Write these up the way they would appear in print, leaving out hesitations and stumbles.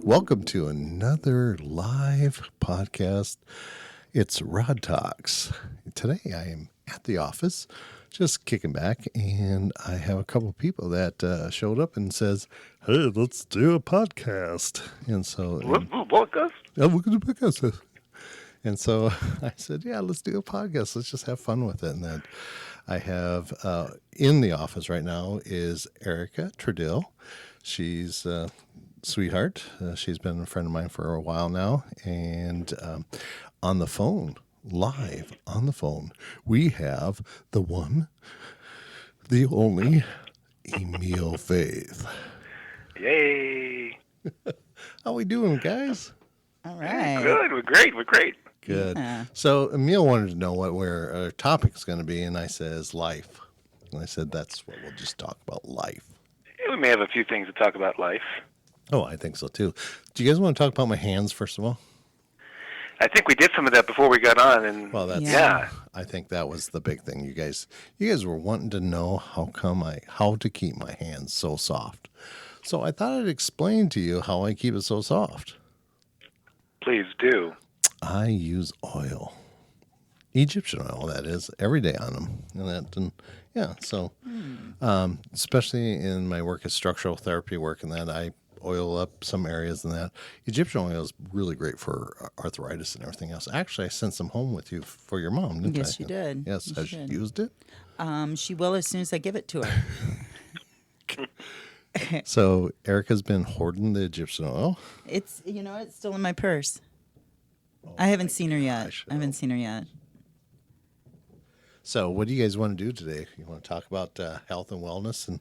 Welcome to another live podcast. It's Rod Talks. Today I am at the office, just kicking back, and I have a couple of people that showed up and says, "Hey, let's do a podcast." And so, podcast? Yeah, we're going to do a podcast. And so I said, "Yeah, let's do a podcast. Let's just have fun with it." And then I have in the office right now is Erica Tradill. She's sweetheart. She's been a friend of mine for a while now. And on the phone, live on the phone, we have the one, the only, Emile Faith. Yay. How we doing, guys? All right. Good. We're great. Good. Yeah. So Emile wanted to know what our topic is going to be, and I says life. And I said, that's what we'll just talk about, life. We may have a few things to talk about life. Oh, I think so, too. Do you guys want to talk about my hands, first of all? I think we did some of that before we got on, and Well, that's yeah. I think that was the big thing. You guys were wanting to know how to keep my hands so soft. So I thought I'd explain to you how I keep it so soft. Please do. I use oil, Egyptian oil, that is, every day on them, especially in my work as structural therapy work, and that I oil up some areas and that. Egyptian oil is really great for arthritis and everything else. Actually, I sent some home with you for your mom, didn't I? Yes, you did. Yes, has she used it? She will as soon as I give it to her. So Erica's been hoarding the Egyptian oil. It's still in my purse. I haven't seen her yet. Gosh, So what do you guys want to do today? You want to talk about health and wellness and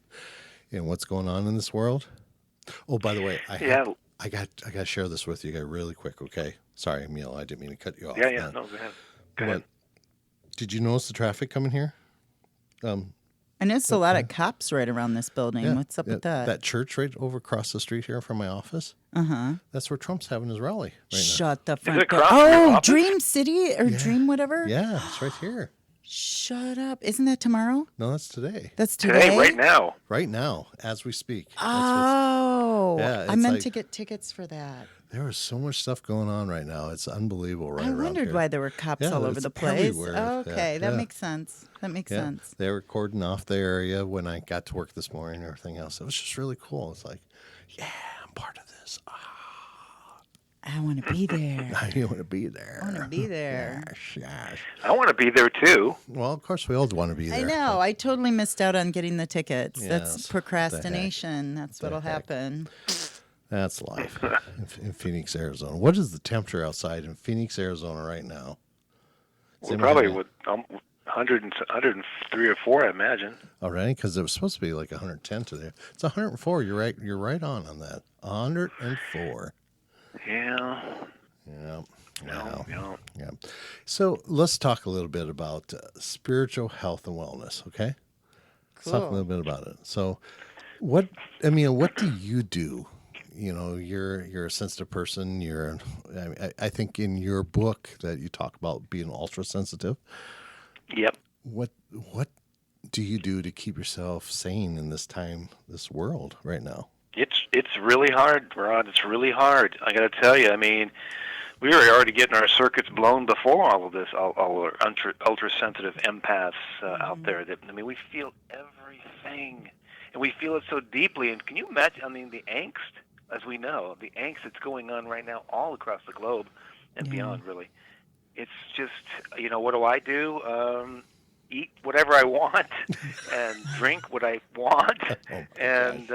what's going on in this world? Oh, by the way, I got to share this with you guys really quick, okay? Sorry, Emile, I didn't mean to cut you off. Yeah. No, go ahead. Did you notice the traffic coming here? I noticed a lot of cops right around this building. Yeah, What's up with that? That church right over across the street here from my office? Uh-huh. That's where Trump's having his rally right now. Shut the it front door. across from your Oh, office? Dream City or Dream whatever? Yeah, it's right here. Shut up. Isn't that tomorrow? No, that's today. That's today? Today, right now. Right now, as we speak. Oh. Yeah, I it's meant like- to get tickets for that. There is so much stuff going on right now. It's unbelievable right I around wondered here. why there were cops Yeah, all over it's the place. everywhere. Okay, Yeah, that yeah. makes sense. That makes sense. They were cordoned off the area when I got to work this morning and everything else. It was just really cool. It's like, yeah, I'm part of this. I want to be there. I want to be there. I want to be there. Yes. I want to be there, too. Well, of course, we all want to be there. I know. I totally missed out on getting the tickets. Yes, That's procrastination. That's what'll heck. happen. That's life in Phoenix, Arizona. What is the temperature outside in Phoenix, Arizona right now? We're probably with 103 or 4, I imagine. Already? Because it was supposed to be like 110 today. It's 104. You're right. You're right on that. 104. Yeah. Yeah. No. Yeah. So let's talk a little bit about spiritual health and wellness, okay? Let's talk a little bit about it. So what do you do? You know, you're a sensitive person. I think in your book that you talk about being ultra sensitive. Yep. What do you do to keep yourself sane in this world right now? It's really hard, Rod. It's really hard. I got to tell you. I mean, we were already getting our circuits blown before all of this. All our ultra sensitive empaths out there. We feel everything, and we feel it so deeply. And can you imagine? I mean, the angst, as we know, the angst that's going on right now all across the globe and beyond. Really, it's just what do I do? Eat whatever I want and drink what I want, and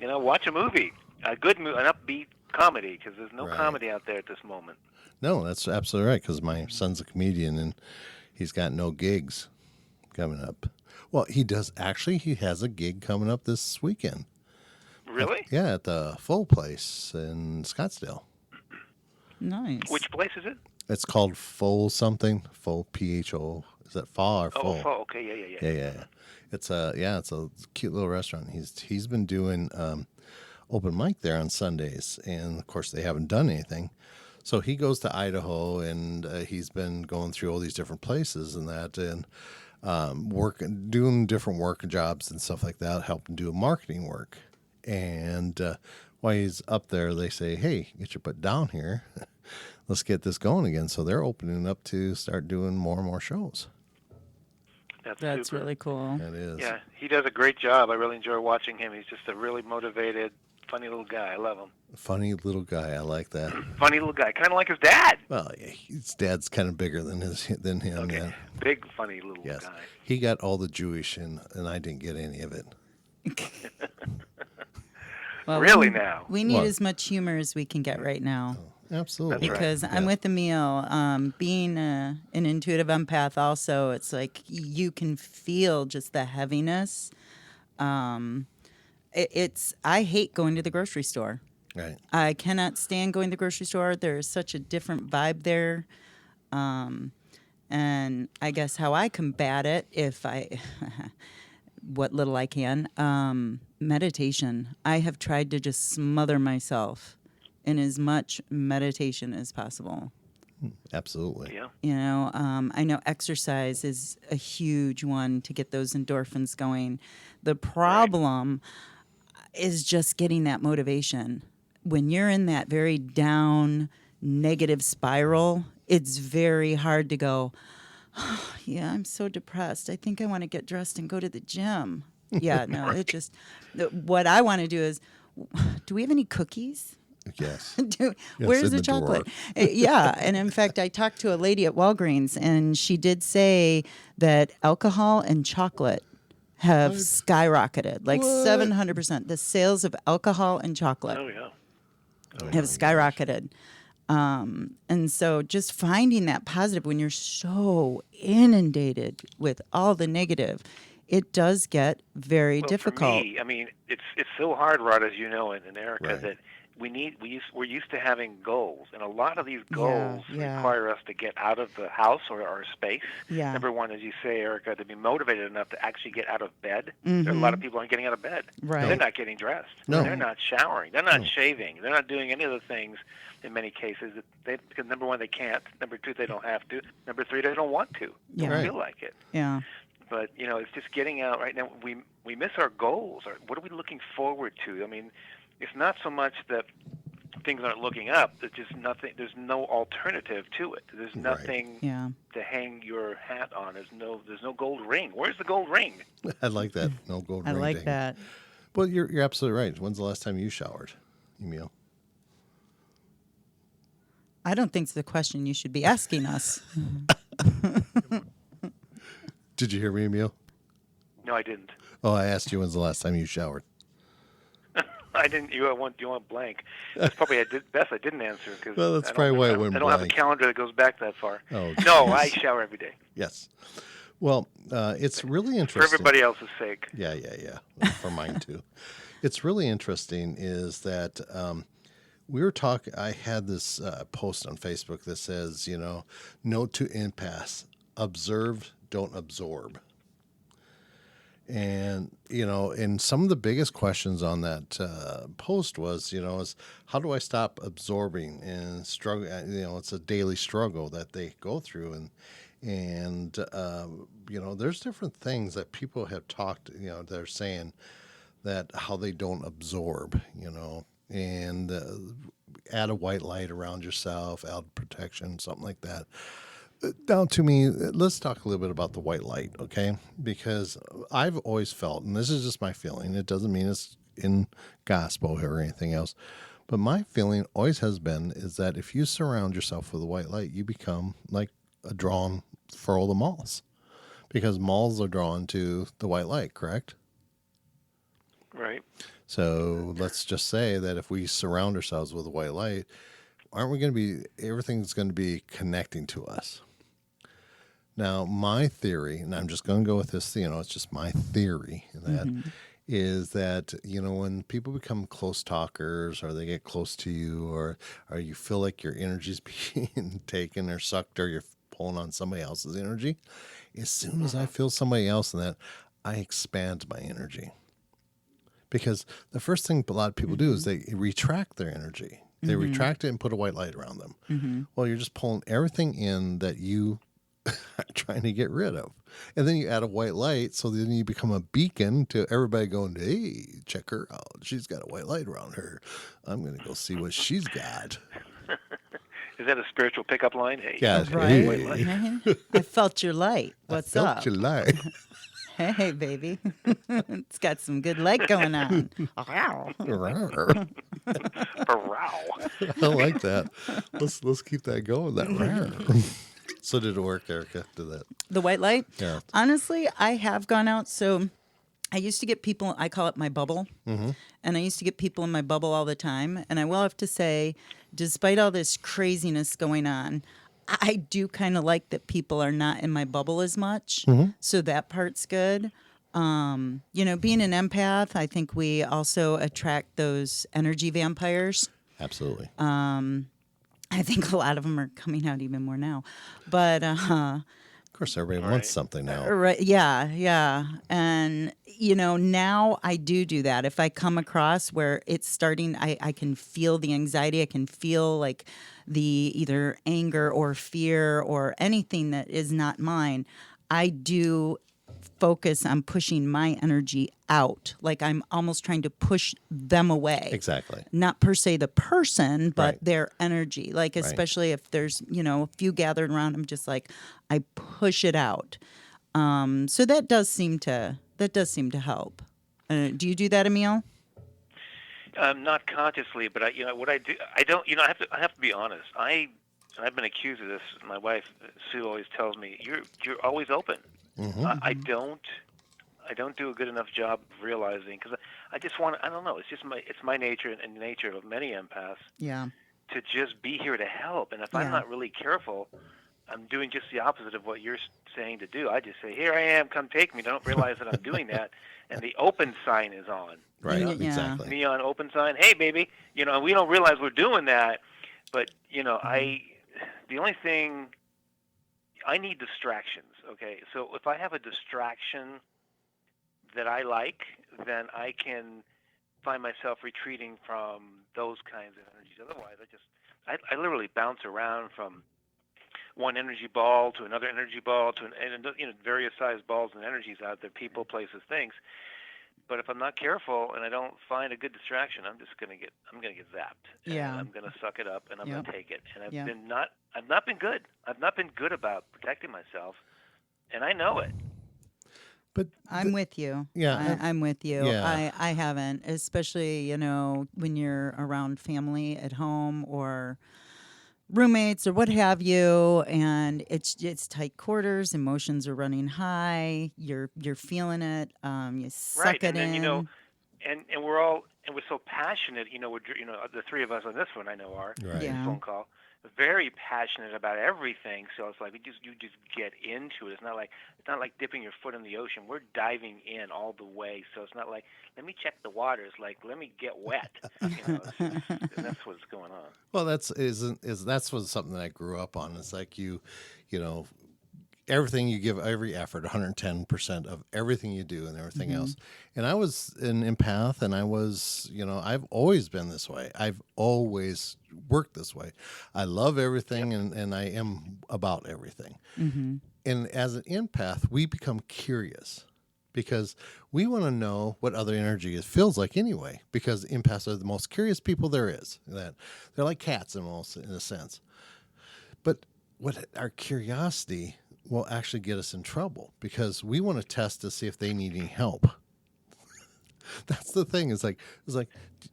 watch a movie, an upbeat comedy, because there's no comedy out there at this moment. No, that's absolutely right, because my son's a comedian, and he's got no gigs coming up. Well, he does. Actually, he has a gig coming up this weekend. Really? At the Full Place in Scottsdale. Nice. Which place is it? It's called Full something. Full, Pho. Is that Pho or Full? Oh, Full. Okay, yeah. Yeah. It's a cute little restaurant. He's been doing open mic there on Sundays, and of course they haven't done anything. So he goes to Idaho, and he's been going through all these different places and that, and doing different work jobs and stuff like that, helping do marketing work. And while he's up there, they say, hey, get your butt down here. Let's get this going again. So they're opening up to start doing more and more shows. That's super. really cool. That is. Yeah, he does a great job. I really enjoy watching him. He's just a really motivated, funny little guy. I love him. Funny little guy. I like that. Funny little guy, kind of like his dad. Well, yeah, his dad's kind of bigger than him. Okay, Yeah. big, funny little Yes. guy. He got all the Jewish, and I didn't get any of it. Well, Really now? We need What? as much humor as we can get right now. Absolutely. That's right. Because I'm with Emile. Being an intuitive empath, also, it's like you can feel just the heaviness. I hate going to the grocery store. Right. I cannot stand going to the grocery store. There's such a different vibe there. And I guess how I combat it, what little I can, meditation. I have tried to just smother myself in as much meditation as possible. Absolutely. Yeah. You know, I know exercise is a huge one to get those endorphins going. The problem is just getting that motivation. When you're in that very down, negative spiral, it's very hard to go, oh, yeah, I'm so depressed. I think I want to get dressed and go to the gym. Yeah, no, what I want to do is, do we have any cookies? Yes. Where's in the the chocolate? Yeah, and in fact, I talked to a lady at Walgreens, and she did say that alcohol and chocolate have skyrocketed, like 700%. The sales of alcohol and chocolate Oh, yeah. have skyrocketed. And so just finding that positive when you're so inundated with all the negative, it does get very difficult. For me, I mean, it's so hard, Rod, as you know, and Erica, Right. that we're used to having goals, and a lot of these goals yeah. require us to get out of the house or our space. Yeah. Number one, as you say, Erica, to be motivated enough to actually get out of bed. There are a lot of people aren't getting out of bed. Right. They're not getting dressed. No. They're not showering. They're not shaving. They're not doing any of the things. In many cases, because number one, they can't. Number two, they don't have to. Number three, they don't want to. They Yeah. don't Right. feel like it. Yeah. But it's just getting out right now. We miss our goals. What are we looking forward to? I mean, it's not so much that things aren't looking up. There's just nothing. There's no alternative to it. There's nothing Yeah. to hang your hat on. There's no gold ring. Where's the gold ring? I like that. No gold I ring like ding. that. Well, you're absolutely right. When's the last time you showered, Emile? I don't think it's the question you should be asking us. Did you hear me, Emile? No, I didn't. Oh, I asked you when's the last time you showered. I didn't. You want blank? That's probably best I didn't answer because Well, that's probably why it went I don't have a blank. calendar that goes back that far. Oh, No, geez. I shower every day Yes. Well, it's really for interesting. everybody else's sake. Yeah. For mine too. It's really interesting is that we were talking. I had this post on Facebook that says, note to empaths: observe, don't absorb. And and some of the biggest questions on that post was, is how do I stop absorbing and struggle? It's a daily struggle that they go through, and there's different things that people have talked. They're saying that how they don't absorb. And add a white light around yourself, add protection, something like that. Now, to me, let's talk a little bit about the white light, okay? Because I've always felt, and this is just my feeling, it doesn't mean it's in gospel or anything else, but my feeling always has been is that if you surround yourself with a white light, you become like a drawn for all the malls, because malls are drawn to the white light, correct? Right. So let's just say that if we surround ourselves with a white light, aren't we going to be, everything's going to be connecting to us? Now, my theory, and I'm just going to go with this, it's just my theory, that is that, when people become close talkers or they get close to you or you feel like your energy's being taken or sucked or you're pulling on somebody else's energy, as soon as I feel somebody else in that, I expand my energy. Because the first thing a lot of people do is they retract their energy. They retract it and put a white light around them. Well, you're just pulling everything in that you are trying to get rid of. And then you add a white light, so then you become a beacon to everybody going, hey, check her out. She's got a white light around her. I'm going to go see what she's got. Is that a spiritual pickup line? Hey, Yeah, Right? white light. I felt your light. What's Felt up? your light. Hey, baby. It's got some good light going on. Wow. Wow. I like that. Let's keep that going. That rare. So did it work, Erica? Did that? The white light? Yeah. Honestly, I have gone out. So I used to get people, I call it my bubble. And I used to get people in my bubble all the time. And I will have to say, despite all this craziness going on, I do kind of like that people are not in my bubble as much. So that part's good. Being an empath, I think we also attract those energy vampires. Absolutely. I think a lot of them are coming out even more now. But Of course, everybody wants something now. right, yeah. And now I do that. If I come across where it's starting, I can feel the anxiety. I can feel like the either anger or fear or anything that is not mine. I do focus on pushing my energy out. Like I'm almost trying to push them away. Exactly. Not per se the person, but Right. their energy. Like especially if there's, a few gathered around, I'm just like, I push it out. So that does seem to help. Do you do that, Emile? Not consciously, but what I do, I don't. I have to be honest. I've been accused of this. My wife Sue always tells me, "You're always open." I don't do a good enough job of realizing, because I just want to. I don't know. It's my nature and the nature of many empaths. Yeah. To just be here to help, and if I'm not really careful, I'm doing just the opposite of what you're saying to do. I just say, "Here I am, come take me." Don't realize that I'm doing that, and the open sign is on. Right. Yeah. Exactly. Neon open sign. Hey, baby. And we don't realize we're doing that, but the only thing, I need distractions. Okay, so if I have a distraction that I like, then I can find myself retreating from those kinds of energies. Otherwise, I literally bounce around from one energy ball to another energy ball to various sized balls and energies out there, people, places, things. But if I'm not careful and I don't find a good distraction, I'm gonna get zapped. Yeah. And I'm gonna suck it up and I'm Yep. gonna take it. And Yep. I've not been good. I've not been good about protecting myself, and I know it. But I'm with you. Yeah, I'm with you. yeah. I haven't, especially, when you're around family at home or roommates or what have you, and it's tight quarters, emotions are running high, you're feeling it, you suck Right. it And then in. and we're so passionate. We're the three of us on this one I know are Right. Yeah. phone call, very passionate about everything. So it's like you just get into it. It's not like dipping your foot in the ocean. We're diving in all the way. So it's not like, let me check the water. It's like, let me get wet. And that's what's going on. Well, that's something that I grew up on. It's like everything you give, every effort, 110% of everything you do and everything else. And I was an empath, and I've always been this way. I've always worked this way. I love everything, and I am about everything. And as an empath, we become curious because we want to know what other energy feels like anyway, because empaths are the most curious people there is. That they're like cats in a sense. But what our curiosity will actually get us in trouble, because we want to test to see if they need any help. That's the thing. It's like,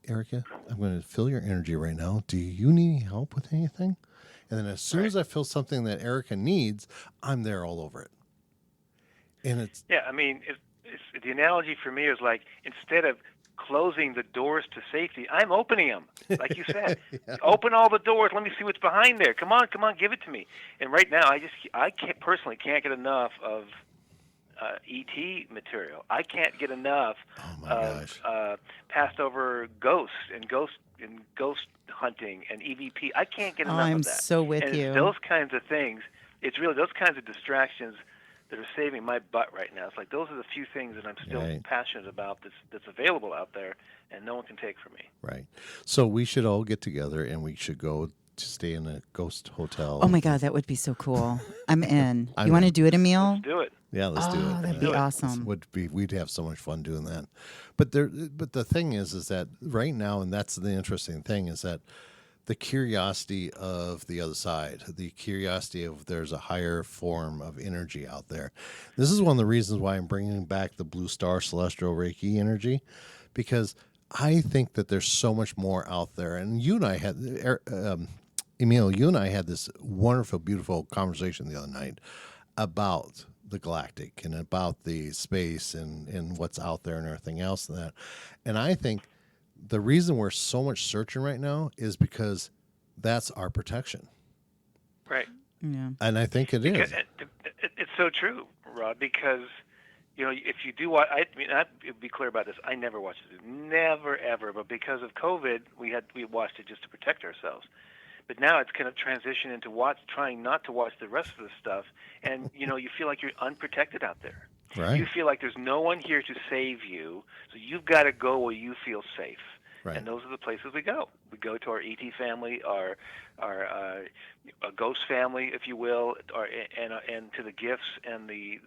Erica, I'm going to feel your energy right now. Do you need any help with anything? And then as soon as I feel something that Erica needs, I'm there all over it. And it's it's the analogy for me is like, instead of closing the doors to safety, I'm opening them. Like you said, open all the doors. Let me see what's behind there. Come on, give it to me. And right now, I personally can't get enough of ET material. I can't get enough of passed over ghosts and ghost hunting and EVP. I can't get enough I'm of that. so with and you. It's those kinds of things. It's really those kinds of distractions that are saving my butt right now. It's like those are the few things that I'm still passionate about that's available out there, and no one can take from me. right. So we should all get together, and we should go to stay in a ghost hotel. Oh my God, that would be so cool. I'm in. I'm You want to in. do it, Emile? Let's do it. Yeah, let's do it. That'd Yeah. be Do it. awesome. We'd have so much fun doing that. But the thing is that right now, and that's the interesting thing, is that the curiosity of the other side, the curiosity of there's a higher form of energy out there. This is one of the reasons why I'm bringing back the Blue Star Celestial Reiki energy, because I think that there's so much more out there. And you and I had, Emile, you and I had this wonderful, beautiful conversation the other night about the galactic and about the space and what's out there and everything else and that. And I think the reason we're so much searching right now is because that's our protection. Right. Yeah. And I think it is. It's so true, Rod, because, you know, if you do watch, I'd be clear about this. I never watched it. Never, ever. But because of COVID, we watched it just to protect ourselves. But now it's kind of transitioned into trying not to watch the rest of the stuff. And, you know, you feel like you're unprotected out there. Right. You feel like there's no one here to save you, so you've got to go where you feel safe. Right. And those are the places we go. We go to our ET family, our ghost family, if you will, and to the gifts and the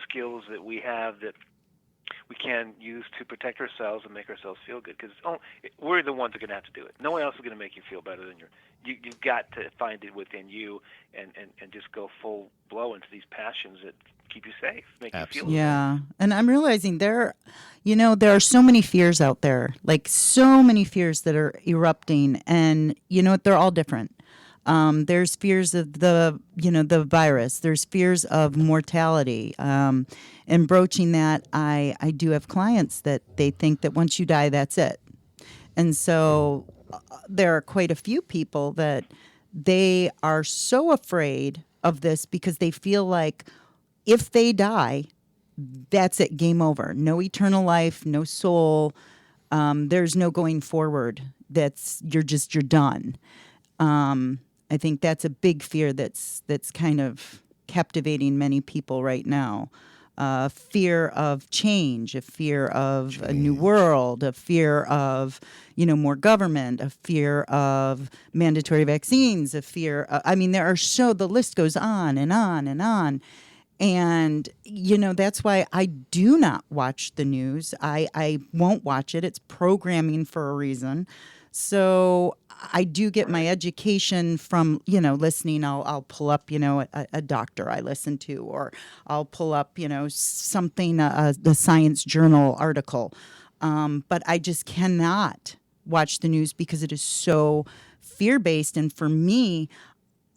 skills that we have that we can use to protect ourselves and make ourselves feel good. Because we're the ones that are going to have to do it. No one else is going to make you feel better than you've got to find it within you and just go full blow into these passions that keep you safe, make Absolutely. you feel Yeah. And I'm realizing there are so many fears out there, like so many fears that are erupting. And you know what? They're all different. There's fears of the virus. There's fears of mortality. And broaching that, I do have clients that they think that once you die, that's it. And so there are quite a few people that they are so afraid of this because they feel like if they die, that's it, game over. No eternal life, no soul. There's no going forward. You're done. I think that's a big fear that's kind of captivating many people right now. Fear of change, a fear of a new world, a fear of, more government, a fear of mandatory vaccines, a fear. The list goes on and on and on. And, that's why I do not watch the news. I won't watch it. It's programming for a reason. So I do get my education from, listening. I'll pull up, a doctor I listen to, or I'll pull up, something, the Science Journal article. But I just cannot watch the news because it is so fear-based. And for me,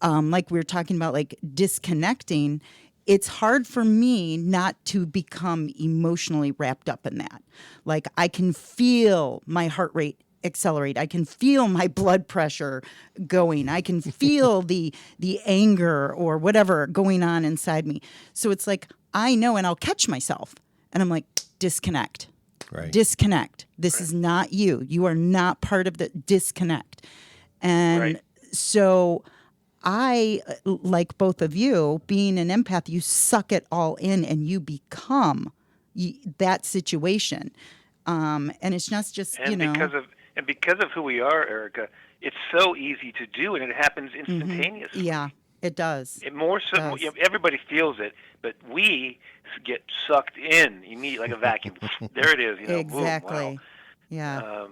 like we were talking about, like disconnecting, it's hard for me not to become emotionally wrapped up in that. Like I can feel my heart rate accelerate. I can feel my blood pressure going. I can feel the anger or whatever going on inside me. So it's like I know, and I'll catch myself, and I'm like, disconnect. Right. Disconnect. This is not you. You are not part of the disconnect. And so I, like both of you, being an empath, you suck it all in and you become that situation. And it's not just, because of who we are, Erica, it's so easy to do, and it happens instantaneously. Yeah, it does. Everybody feels it, but we get sucked in immediately like a vacuum. There it is. Exactly. Boom, wow.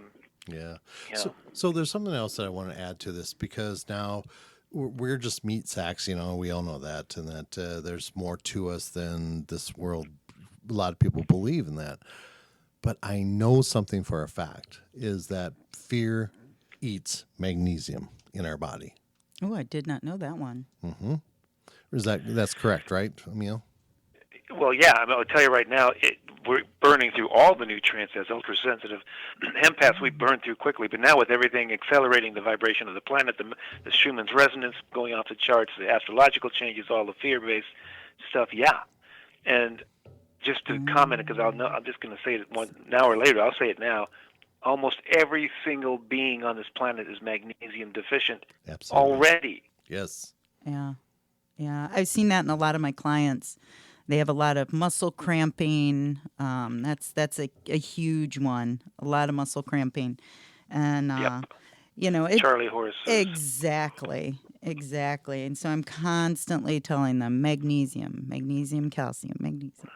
Yeah. Yeah. So there's something else that I want to add to this, because now we're just meat sacks, we all know that, and that there's more to us than this world. A lot of people believe in that. But I know something for a fact is that fear eats magnesium in our body. Oh, I did not know that one. Mm-hmm. That's correct, right, Emile? Well, yeah. I'll tell you right now, we're burning through all the nutrients as ultra-sensitive empaths. We burn through quickly, but now with everything accelerating the vibration of the planet, the Schumann's resonance going off the charts, the astrological changes, all the fear-based stuff, yeah. And just to comment, because I'm just going to say it now or later. I'll say it now. Almost every single being on this planet is magnesium deficient. Absolutely. Already. Yes. Yeah. I've seen that in a lot of my clients. They have a lot of muscle cramping. That's a huge one. A lot of muscle cramping, and Charlie horses. Exactly. And so I'm constantly telling them magnesium, calcium, magnesium.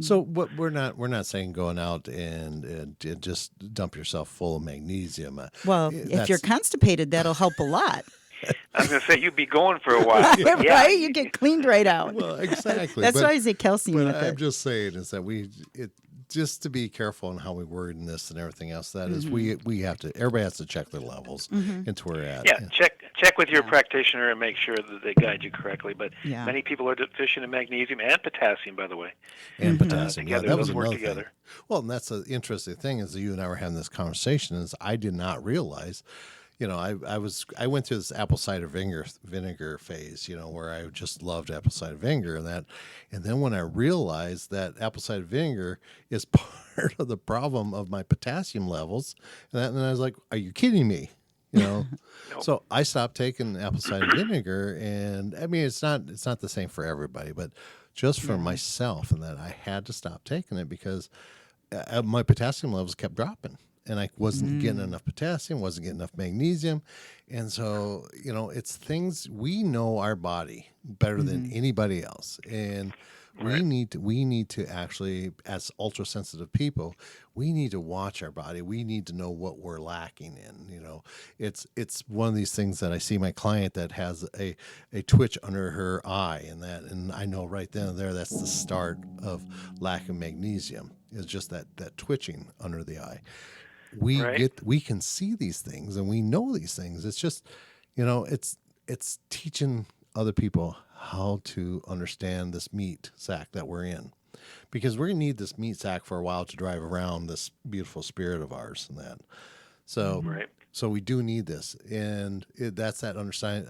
So what we're not saying going out and just dump yourself full of magnesium. Well, if you're constipated, that'll help a lot. I was going to say you'd be going for a while. But yeah, Right? You get cleaned right out. Well, exactly. That's why I say calcium But with I'm it. just saying is that just to be careful on how we word in this and everything else. That is, we have to. Everybody has to check their levels into where we're at. Yeah, check with your practitioner and make sure that they guide you correctly. But many people are deficient in magnesium and potassium, by the way. And potassium. Together, that was those work another together. thing. Well, and that's the interesting thing is that you and I were having this conversation. Is I did not realize. I went through this apple cider vinegar phase, where I just loved apple cider vinegar and then when I realized that apple cider vinegar is part of the problem of my potassium levels, and I was like, "Are you kidding me?" Nope. So I stopped taking apple cider vinegar, and I mean it's not the same for everybody, but just for myself, and that I had to stop taking it because my potassium levels kept dropping. And I wasn't getting enough potassium, wasn't getting enough magnesium. And so, it's things we know our body better than anybody else. And we need to actually, as ultra sensitive people, we need to watch our body. We need to know what we're lacking in. It's one of these things that I see my client that has a twitch under her eye, and I know right then and there that's the start of lack of magnesium. Is just that twitching under the eye. We can see these things and we know these things. It's just, it's teaching other people how to understand this meat sack that we're in, because we're gonna need this meat sack for a while to drive around this beautiful spirit of ours and that. So, so we do need this, and that's that understanding.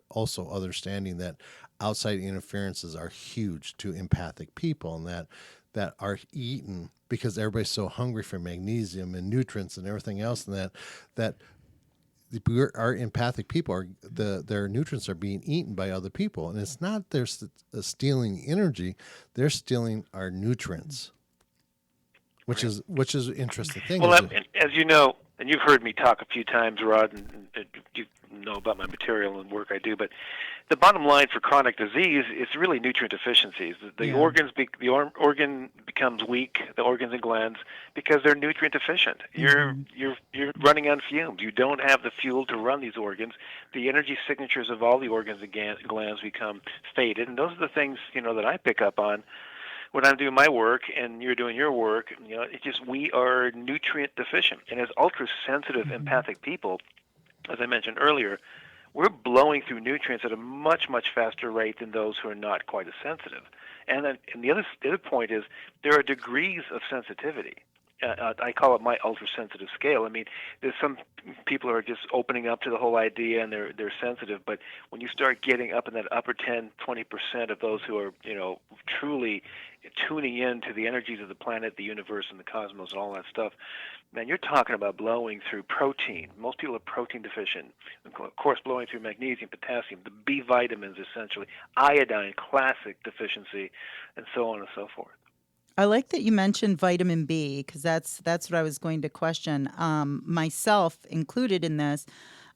Also, understanding that outside interferences are huge to empathic people, and that are eaten because everybody's so hungry for magnesium and nutrients and everything else, and that our empathic people their nutrients are being eaten by other people, and it's not they're stealing energy, they're stealing our nutrients, which is an interesting thing. Well, as you know, and you've heard me talk a few times, Rod, and you know about my material and work I do, but the bottom line for chronic disease is really nutrient deficiencies. The organ becomes weak, the organs and glands, because they're nutrient deficient. You're running on fumes. You don't have the fuel to run these organs. The energy signatures of all the organs and glands become faded, and those are the things that I pick up on when I'm doing my work and you're doing your work. It's just we are nutrient deficient, and as ultra sensitive empathic people, as I mentioned earlier, we're blowing through nutrients at a much, much faster rate than those who are not quite as sensitive. And the other point is there are degrees of sensitivity. I call it my ultra-sensitive scale. I mean, there's some people who are just opening up to the whole idea and they're sensitive, but when you start getting up in that upper 10, 20% of those who are, truly tuning in to the energies of the planet, the universe, and the cosmos and all that stuff, man, you're talking about blowing through protein. Most people are protein deficient. Of course, blowing through magnesium, potassium, the B vitamins essentially, iodine, classic deficiency, and so on and so forth. I like that you mentioned vitamin B, because that's what I was going to question. Myself included in this,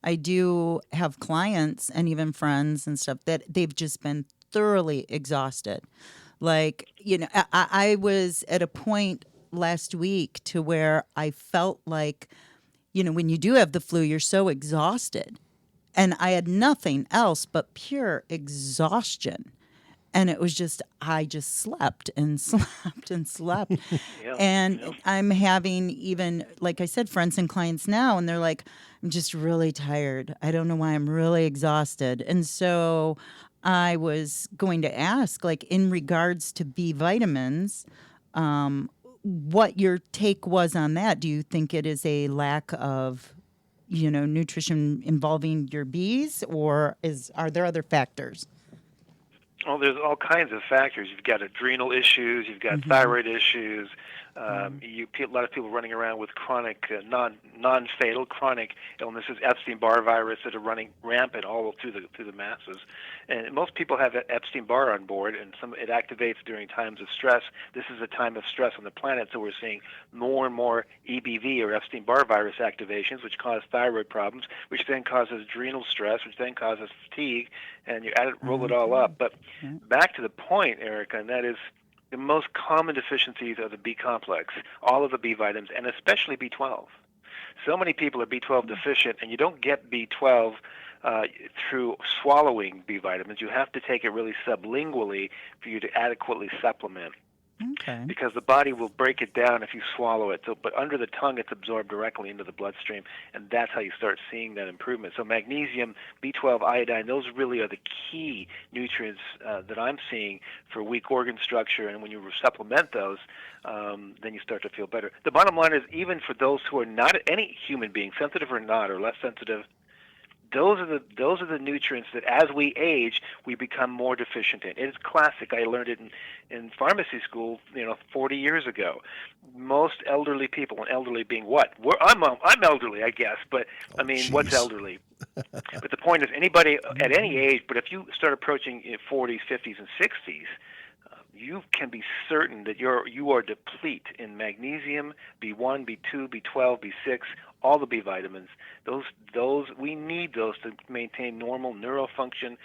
I do have clients and even friends and stuff that they've just been thoroughly exhausted. Like, I was at a point last week to where I felt like, when you do have the flu, you're so exhausted. And I had nothing else but pure exhaustion. And it was just, I just slept and slept and slept. And I'm having even, like I said, friends and clients now, and they're like, I'm just really tired. I don't know why I'm really exhausted. And so I was going to ask, like, in regards to B vitamins, what your take was on that. Do you think it is a lack of, nutrition involving your Bs, or are there other factors? Well, there's all kinds of factors. You've got adrenal issues, you've got thyroid issues. A lot of people running around with chronic, non-fatal chronic illnesses, Epstein-Barr virus that are running rampant all through the masses. And most people have Epstein-Barr on board, and it activates during times of stress. This is a time of stress on the planet, so we're seeing more and more EBV or Epstein-Barr virus activations, which cause thyroid problems, which then causes adrenal stress, which then causes fatigue, and you roll it all up. But back to the point, Erica, and that is the most common deficiencies are the B complex, all of the B vitamins, and especially B12. So many people are B12 deficient, and you don't get B12 through swallowing B vitamins. You have to take it really sublingually for you to adequately supplement. Okay. Because the body will break it down if you swallow it. So, but under the tongue, it's absorbed directly into the bloodstream, and that's how you start seeing that improvement. So magnesium, B12, iodine, those really are the key nutrients that I'm seeing for weak organ structure. And when you supplement those, then you start to feel better. The bottom line is, even for those who are not any human being, sensitive or not, or less sensitive, those are the nutrients that as we age we become more deficient in. It's classic. I learned it in pharmacy school, 40 years ago. Most elderly people, and elderly being what? I'm elderly, I guess, but I mean, geez. What's elderly? But the point is, anybody at any age, but if you start approaching 40s, 50s, and 60s, you can be certain that you are deplete in magnesium, B1, B2, B12, B6, all the B vitamins. Those we need those to maintain normal neural function,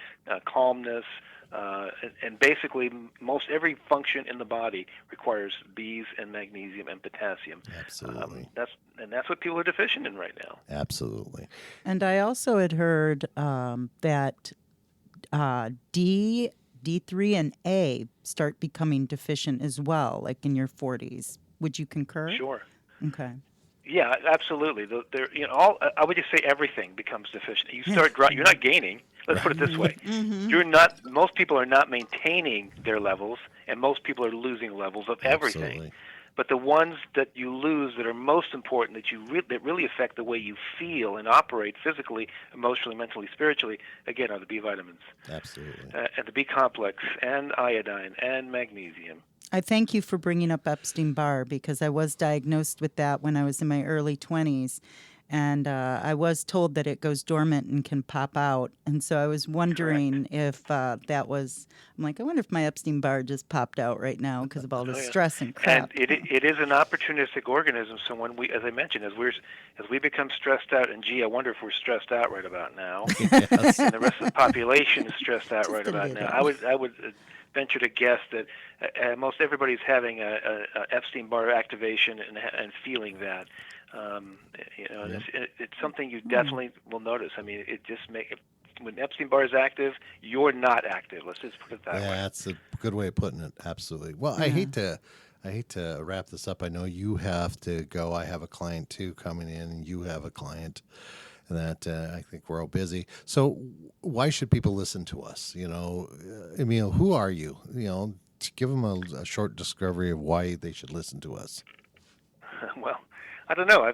calmness, and basically most every function in the body requires Bs and magnesium and potassium. Absolutely. That's what people are deficient in right now. Absolutely. And I also had heard that D3 and A start becoming deficient as well, like in your 40s. Would you concur? Sure. Okay. Yeah, absolutely. I would just say everything becomes deficient. You start you're not gaining. Let's put it this way: you're not. Most people are not maintaining their levels, and most people are losing levels of everything. Absolutely. But the ones that you lose that are most important, that really affect the way you feel and operate physically, emotionally, mentally, spiritually, again, are the B vitamins. Absolutely. And the B complex, and iodine, and magnesium. I thank you for bringing up Epstein-Barr because I was diagnosed with that when I was in my early 20s. And I was told that it goes dormant and can pop out. And so I was wondering if that was, I'm like, I wonder if my Epstein-Barr just popped out right now because of all the stress and crap. And it is an opportunistic organism. So when as I mentioned, as we become stressed out, and gee, I wonder if we're stressed out right about now. Yes. And the rest of the population is stressed out Just right a about little. now. I would venture to guess that most everybody's having a Epstein-Barr activation and feeling that. It's something you definitely will notice. I mean, when Epstein-Barr is active, you're not active. Let's just put it that way. That's a good way of putting it. Absolutely. Well, I hate to wrap this up. I know you have to go. I have a client too coming in, and you have a client. That I think we're all busy. So why should people listen to us? Emile, who are you? To give them a short discovery of why they should listen to us. Well, I don't know.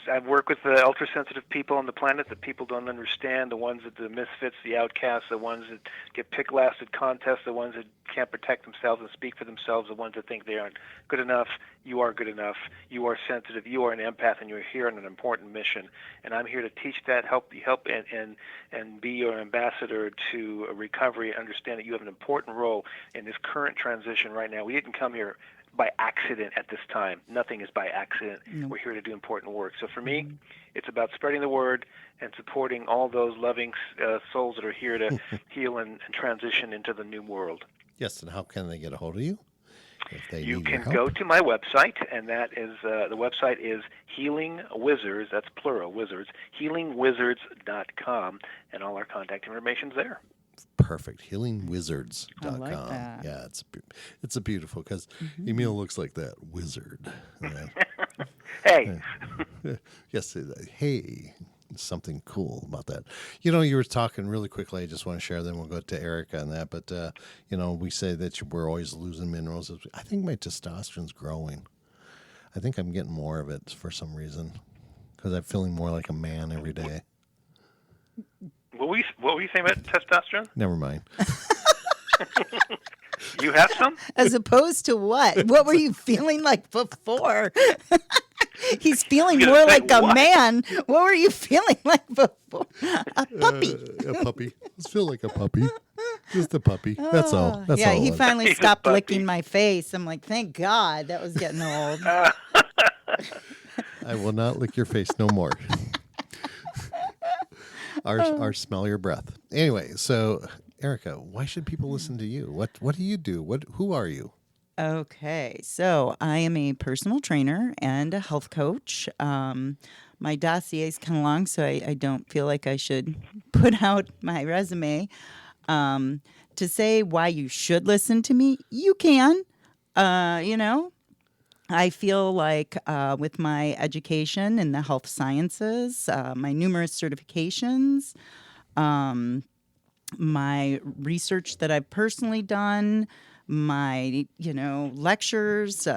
I've worked with the ultra-sensitive people on the planet that people don't understand, the ones that the misfits, the outcasts, the ones that get picked last at contests, the ones that can't protect themselves and speak for themselves, the ones that think they aren't good enough. You are good enough. You are sensitive. You are an empath, and you're here on an important mission. And I'm here to teach that, help and be your ambassador to recovery and understand that you have an important role in this current transition right now. We didn't come here by accident at this time. Nothing is by accident. We're here to do important work. So for me, it's about spreading the word and supporting all those loving souls that are here to heal and transition into the new world. Yes, and how can they get a hold of you? If they You need your can help? go to my website, and that is the website is Healing Wizards. That's plural, wizards. HealingWizards.com, and all our contact information's there. Perfect. HealingWizards.com. I like that. Yeah, it's a beautiful because Emile looks like that wizard. Hey. Yes. Hey. Something cool about that. You were talking really quickly. I just want to share, then we'll go to Erica on that. But, we say that we're always losing minerals. I think my testosterone's growing. I think I'm getting more of it for some reason because I'm feeling more like a man every day. What were you saying about testosterone? Never mind. You have some? As opposed to what? What were you feeling like before? He's feeling gonna more say, like a what? man. What were you feeling like before? A puppy. A puppy. Just feel like a puppy. Just a puppy. That's all. That's yeah, all. he it was. finally He's a stopped puppy. licking my face. I'm like, thank God that was getting old. I will not lick your face no more. Our smell your breath. Anyway, so Erica, why should people listen to you? What do you do? Who are you? Okay, so I am a personal trainer and a health coach. My dossier is kind of long, so I don't feel like I should put out my resume. To say why you should listen to me, you can. I feel like with my education in the health sciences, my numerous certifications, my research that I've personally done, my lectures,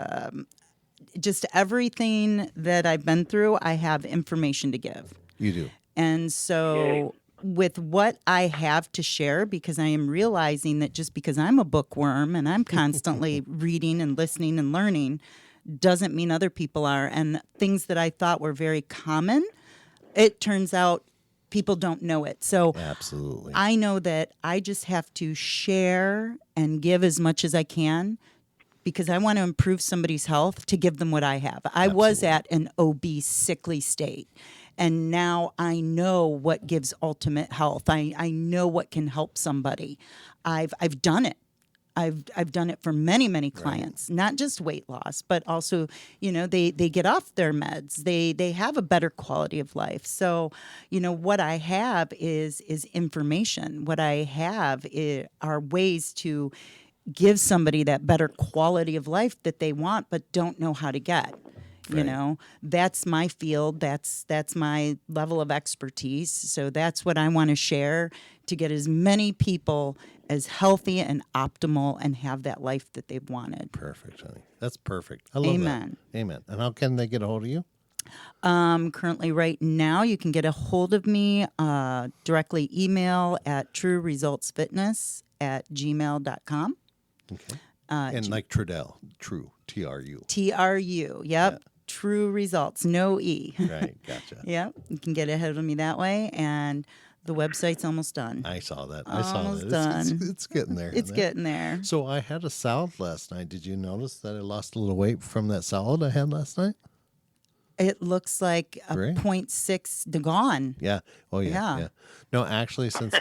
just everything that I've been through, I have information to give. You do. And so with what I have to share, because I am realizing that just because I'm a bookworm and I'm constantly reading and listening and learning doesn't mean other people are. And things that I thought were very common, it turns out people don't know it. So Absolutely. I know that I just have to share and give as much as I can because I want to improve somebody's health to give them what I have. I was at an obese, sickly state. And now I know what gives ultimate health. I know what can help somebody. I've done it. I've done it for many, many clients, not just weight loss, but also, they get off their meds. They have a better quality of life. So, what I have is information. What I have are ways to give somebody that better quality of life that they want but don't know how to get. Right. That's my field. That's my level of expertise. So that's what I want to share to get as many people as healthy and optimal and have that life that they've wanted. Perfect, honey. That's perfect. I love Amen. that. Amen. And how can they get a hold of you? Currently, right now, you can get a hold of me directly email at trueresultsfitness@gmail.com. Okay. And like Trudell, true, TRU. TRU, yep. Yeah. True Results, no E. Right, gotcha. Yep, you can get ahead of me that way, and the website's almost done. I saw that. Almost It's getting there. It's getting there. So I had a salad last night. Did you notice that I lost a little weight from that salad I had last night? It looks like a Great. 0.6 Dagon. Yeah. Oh, yeah. Yeah. No, actually, since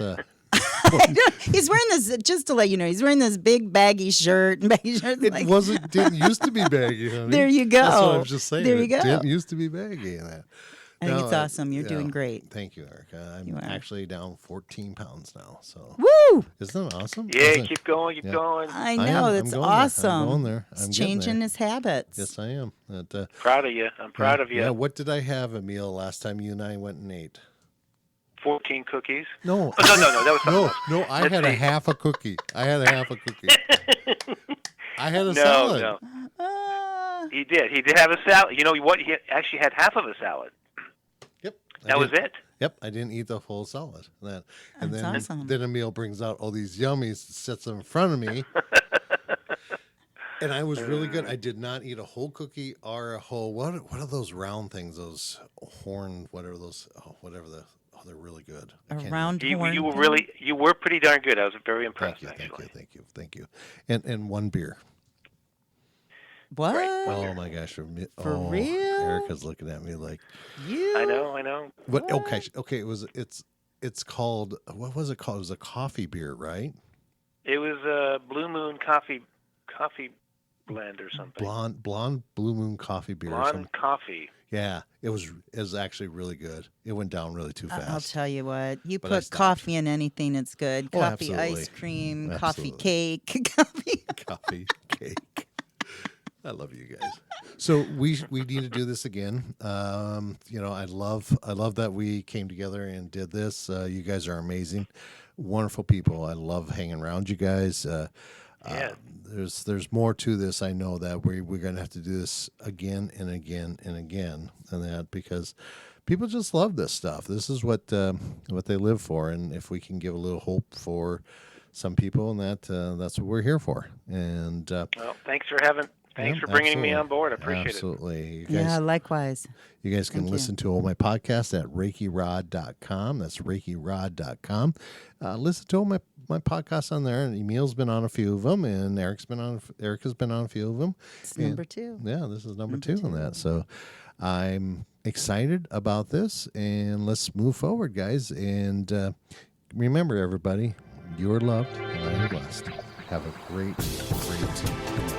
He's wearing this, just to let you know, he's wearing this big baggy shirt. it didn't used to be baggy, honey. There you go. That's what I was just saying. There you It go. didn't used to be baggy. And that. I think No, it's awesome. You're yeah. doing great. Thank you, Erica. I'm You are. actually down 14 pounds now. So Woo! isn't that awesome? Yeah, Isn't it? keep going, keep Yeah. going. I I know. am. I'm That's going there. I'm awesome. going there. He's I'm getting changing there. his habits. Yes, I am. Proud of you. I'm proud of you. Yeah, what did I have, Emile, last time you and I went and ate? 14 cookies. No. Oh, no, that was something No, else. I Let's had a see. half a cookie. I had a cookie. I had a No, salad. no. Ah. He did. He did have a salad. You know what? He actually had half of a salad. Yep. That was it. Yep, I didn't eat the whole salad. And That's then awesome. then Emile brings out all these yummies, sets them in front of me. And I was really good. I did not eat a whole cookie or a whole what are those round things? Those horn whatever those they're really good. I can't Round You horn were thing? really, you were pretty darn good. I was very impressed. Thank you. And one beer. What? Great. Oh my gosh! For oh, real? Erica's looking at me like, You? I know. what? Okay, it's called, what was it called? It was a coffee beer, right? It was a Blue Moon coffee blend or something. Blonde Blue Moon coffee beer. Or Blonde something. coffee. Yeah, it was actually really good. It went down really too fast. I'll tell you what. You But I put stopped. coffee in anything, it's good. Oh, Coffee absolutely. ice cream, Absolutely. coffee cake, coffee. Coffee cake. I love you guys. So we need to do this again. I love that we came together and did this. You guys are amazing, wonderful people. I love hanging around you guys. Yeah. There's more to this. I know that we're going to have to do this again and again and again, and that because people just love this stuff. This is what they live for, and if we can give a little hope for some people, and that's what we're here for. And Well, thanks for bringing me on board. I appreciate absolutely. You guys, Yeah, likewise. you guys can Thank listen to all my podcasts at ReikiRod.com. That's ReikiRod.com. Listen to all my podcasts on there. And Emile's been on a few of them, and Erica's been on a few of them. It's number 2. Yeah, this is number two on that. So I'm excited about this, and let's move forward, guys. And remember, everybody, you're loved and I am blessed. Have a great, great